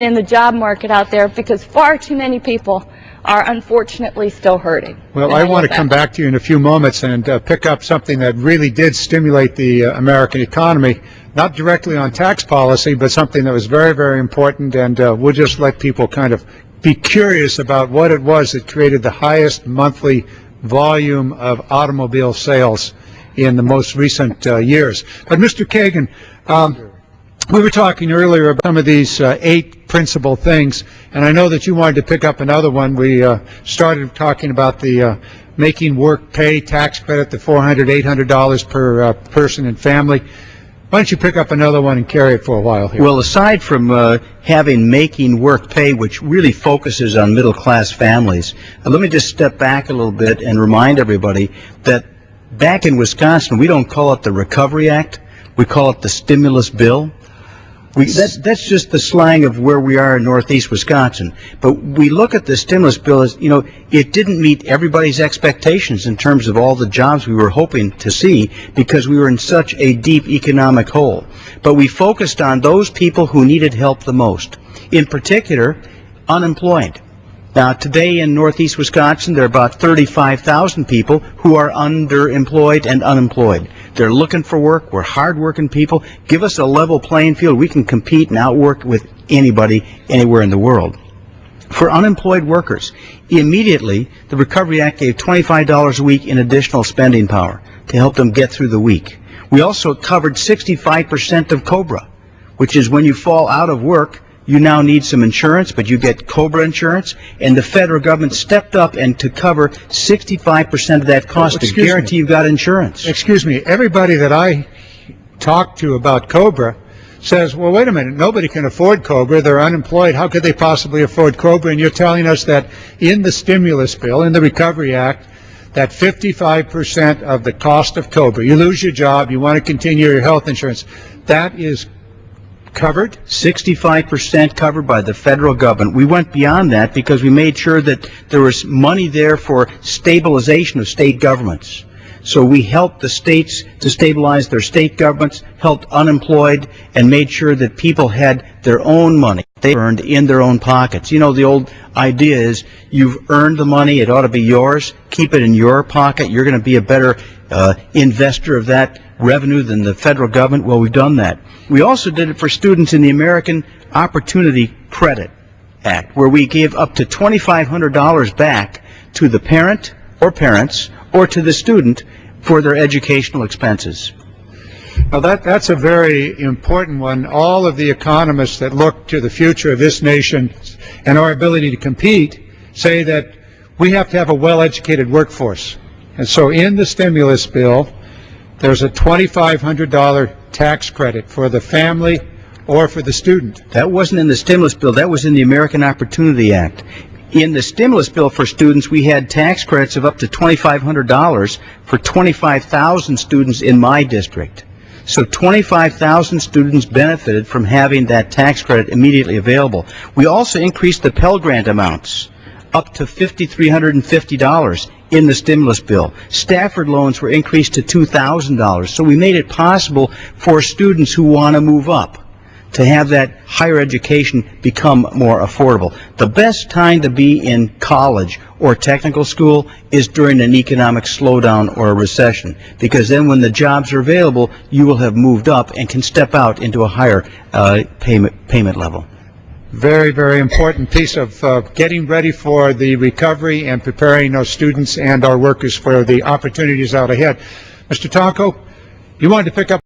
in the job market out there, because far too many people are unfortunately still hurting. Well, I want to come back to you in a few moments and pick up something that really did stimulate the American economy, not directly on tax policy, but something that was very, very important, and we'll just let people kind of be curious about what it was that created the highest monthly volume of automobile sales in the most recent years. But Mr. Kagen, we were talking earlier about some of these 8 principal things, and I know that you wanted to pick up another one. We started talking about the making work pay tax credit, the $400, $800 per person and family. Why don't you pick up another one and carry it for a while here? Well, aside from having making work pay, which really focuses on middle-class families, let me just step back a little bit and remind everybody that back in Wisconsin, we don't call it the Recovery Act. We call it the stimulus bill. That's just the slang of where we are in northeast Wisconsin. But we look at the stimulus bill as, you know, it didn't meet everybody's expectations in terms of all the jobs we were hoping to see because we were in such a deep economic hole. But we focused on those people who needed help the most, in particular, unemployed. Now, today in northeast Wisconsin, there are about 35,000 people who are underemployed and unemployed. They're looking for work. We're hard-working people. Give us a level playing field. We can compete and outwork with anybody anywhere in the world. For unemployed workers, immediately, the Recovery Act gave $25 a week in additional spending power to help them get through the week. We also covered 65% of COBRA, which is when you fall out of work, you now need some insurance, but you get COBRA insurance, and the federal government stepped up and to cover 65% of that cost to guarantee you've got insurance. Excuse me, everybody that I talk to about COBRA says, well, wait a minute, nobody can afford COBRA, they're unemployed, how could they possibly afford COBRA? And you're telling us that in the stimulus bill, in the Recovery Act, that 55% of the cost of COBRA, you lose your job, you want to continue your health insurance, that is covered? 65% covered by the federal government. We went beyond that because we made sure that there was money there for stabilization of state governments. So we helped the states to stabilize their state governments, helped unemployed, and made sure that people had their own money they earned in their own pockets. You know, the old idea is you've earned the money, it ought to be yours, keep it in your pocket, you're going to be a better investor of that revenue than the federal government. Well, we've done that. We also did it for students in the American Opportunity Credit Act, where we gave up to $2,500 back to the parent or parents or to the student for their educational expenses. Well, that's a very important one. All of the economists that look to the future of this nation and our ability to compete say that we have to have a well-educated workforce. And so in the stimulus bill, there's a $2,500 tax credit for the family or for the student. That wasn't in the stimulus bill. That was in the American Opportunity Act. In the stimulus bill for students, we had tax credits of up to $2,500 for 25,000 students in my district. So 25,000 students benefited from having that tax credit immediately available. We also increased the Pell Grant amounts up to $5,350 in the stimulus bill. Stafford loans were increased to $2,000. So we made it possible for students who want to move up to have that higher education become more affordable. The best time to be in college or technical school is during an economic slowdown or a recession, because then when the jobs are available, you will have moved up and can step out into a higher payment level. Very, very important piece of getting ready for the recovery and preparing our students and our workers for the opportunities out ahead. Mr. Tonko, you wanted to pick up